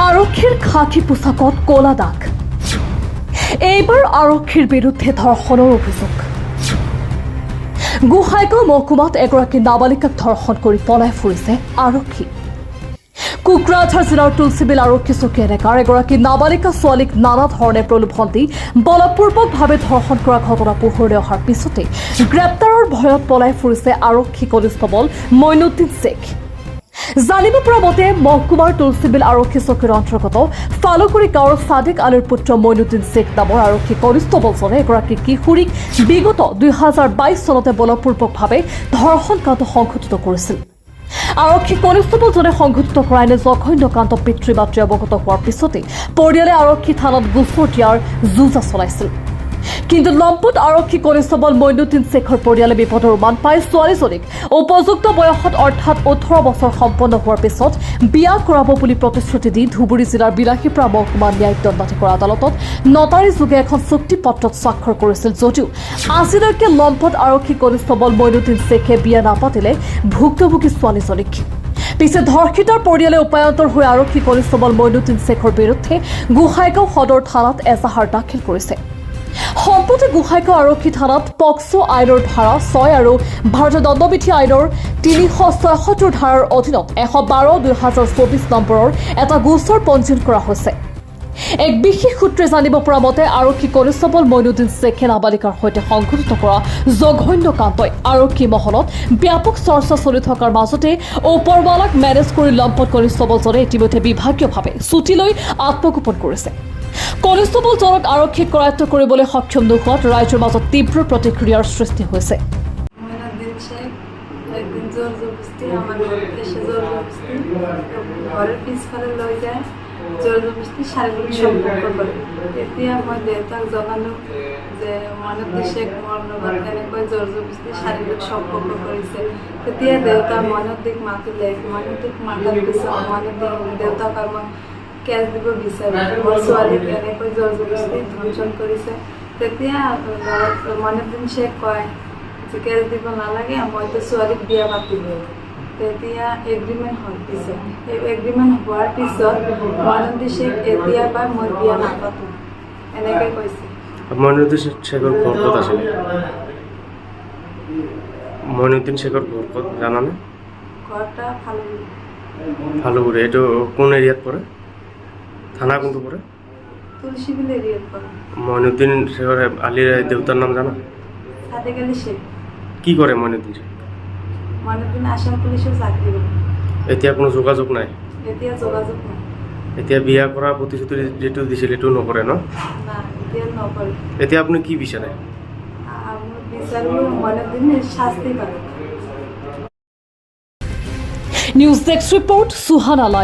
আৰক্ষীৰ খাকী পোছাকত কলা দাগ এইবাৰ আৰক্ষীৰ বিৰুদ্ধে ধৰ্ষণৰ অভিযোগ গোহাইগাঁও মহকুমাত এগৰাকী নাবালিকাক ধৰ্ষণ কৰি পলাই ফুৰিছে আৰক্ষী কোকৰাঝাৰ জিলাৰ তুলসীবিল আৰক্ষী চকী এলেকাৰ এগৰাকী নাবালিকা ছোৱালীক নানা ধৰণে প্ৰলোভন দি বলপূৰ্বকভাৱে ধৰ্ষণ কৰা ঘটনা পোহৰলৈ অহাৰ পিছতে গ্ৰেপ্তাৰৰ ভয়ত পলাই ফুৰিছে আৰক্ষী কনিষ্টবল মইনুদ্দিন শেখ জানিব পৰা মতে মহকুমাৰ তুলসীবিল আৰক্ষী চকীৰ অন্তৰ্গত ফালুকুৰি গাঁৱৰ সাদিক আলীৰ পুত্ৰ মইনুদ্দিন শেখ নামৰ আৰক্ষী কনিষ্টবলজনে এগৰাকী কিশোৰীক বিগত 2022 চনতে বলপূৰ্বকভাৱে ধৰ্ষণ কাণ্ড সংঘটিত কৰিছিল আৰক্ষী কনিষ্টবলজনে সংঘটিত কৰা এনে জঘন্য কাণ্ড পিতৃ মাতৃ অৱগত হোৱাৰ পিছতে পৰিয়ালে আৰক্ষী থানাত গোচৰ দিয়াৰ যোজা চলাইছিল কিন্তু লম্পট আৰক্ষী কনিষ্টবল মইনুদ্দিন শেখৰ পৰিয়ালে বিপদৰ উমান পাই ছোৱালীজনীক উপযুক্ত বয়সত অৰ্থাৎ 18 বছৰ সম্পন্ন হোৱাৰ পিছত বিয়া কৰাব বুলি প্ৰতিশ্ৰুতি দি ধুবুৰী জিলাৰ বিলাসীপুৰা মহকুমা ন্যায়িক দণ্ডাধীশ আদালতত নটাৰী যোগে এখন চুক্তিপত্ৰত স্বাক্ষৰ কৰিছিল যদিও আজিলৈকে লম্পট আৰক্ষী কনিষ্টবল মইনুদ্দিন শেখে বিয়া নাপাতিলে ভুক্তভোগী ছোৱালীজনীক পিছে ধৰ্ষিতাৰ পৰিয়ালে উপায়ন্তৰ হৈ আৰক্ষী কনিষ্টবল মইনুদ্দিন শেখৰ বিৰুদ্ধে গোহাইগাঁও সদৰ থানাত এজাহাৰ দাখিল কৰিছে সম্প্ৰতি গোহাইগাঁও আৰক্ষী থানাত পক্সো আইনৰ ধাৰা 6 আৰু ভাৰতীয় দণ্ডবিধি আইনৰ 376 ধাৰাৰ অধীনত 112/2024 নম্বৰৰ এটা গোচৰ পঞ্জীয়ন কৰা হৈছে এক বিশেষ সূত্ৰে জানিব পৰা মতে আৰক্ষী কনিষ্টবল মইনুদ্দিন শেখে নাবালিকাৰ সৈতে সংঘটিত কৰা জঘন্য কাণ্ডই আৰক্ষী মহলত ব্যাপক চৰ্চা চলি থকাৰ মাজতে ওপৰৱালাক মেনেজ কৰি লম্পট কনিষ্টবলজনে ইতিমধ্যে বিভাগীয়ভাৱে ছুটি লৈ আত্মগোপন কৰিছে কনিষ্টবলজনক আৰক্ষীক কৰায়ত্ব কৰিবলৈ সক্ষম নোহোৱাত ৰাইজৰ মাজত তীব্ৰ প্ৰতিক্ৰিয়াৰ সৃষ্টি হৈছে জোৰজবস্তি শাৰীৰিক সম্পৰ্ক কৰে তেতিয়া মই দেউতাক জনালোঁ যে মইনুদ্দিন শেখ মোৰ লগত এনেকৈ জোৰজবস্তি শাৰীৰিক সম্পৰ্ক কৰিছে তেতিয়া দেউতা মইনুদ্দিক মাতিলে মইনুদ্দিক মাতাৰ পিছত মইনুদ্দিন দেউতাক মই কেছ দিব বিচাৰোঁ মোৰ ছোৱালীক এনেকৈ জোৰজবস্তি ধৰ্ষণ কৰিছে তেতিয়া মইনুদ্দিন শেখ কয় যে কেছ দিব নালাগে মইতো ছোৱালীক বিয়া পাতিলোঁ তেতিয়া এগ্ৰিমেণ্ট হ'ল পিছত এই এগ্ৰিমেণ্ট হোৱাৰ পিছত মইনুদ্দিন শেখ এতিয়া পাই মই বিয়া নাপাতোঁ এনেকৈ কৈছে মইনুদ্দিন শেখৰ ঘৰ ক'ত আছিলে মইনুদ্দিন শেখৰ ঘৰ ক'ত জানানে ঘৰটা ফালুগুৰি এইটো কোন এৰিয়াত পৰে থানা কোনটো পৰে তুলসীবিল এৰিয়াত পৰে মইনুদ্দিন শেখৰ আলীৰ দেউতাৰ নাম জানা সাদিক আলী শেখ কি কৰে মইনুদ্দিন শেখ মইনুদ্দিন আসাম পুলিচৰ চাকৰি কৰে এতিয়া কোনো যোগাযোগ নাই এতিয়া যোগাযোগ নাই এতিয়া বিয়া কৰা প্ৰতিশ্ৰুতি যিটো দিছিল সেইটো নকৰে ন না এতিয়া নকৰে এতিয়া আপুনি কি বিচাৰে মই বিচাৰোঁ মইনুদ্দিনে শাস্তি পায় নিউজ ডেস্ক ৰিপৰ্ট সুহান আলাই।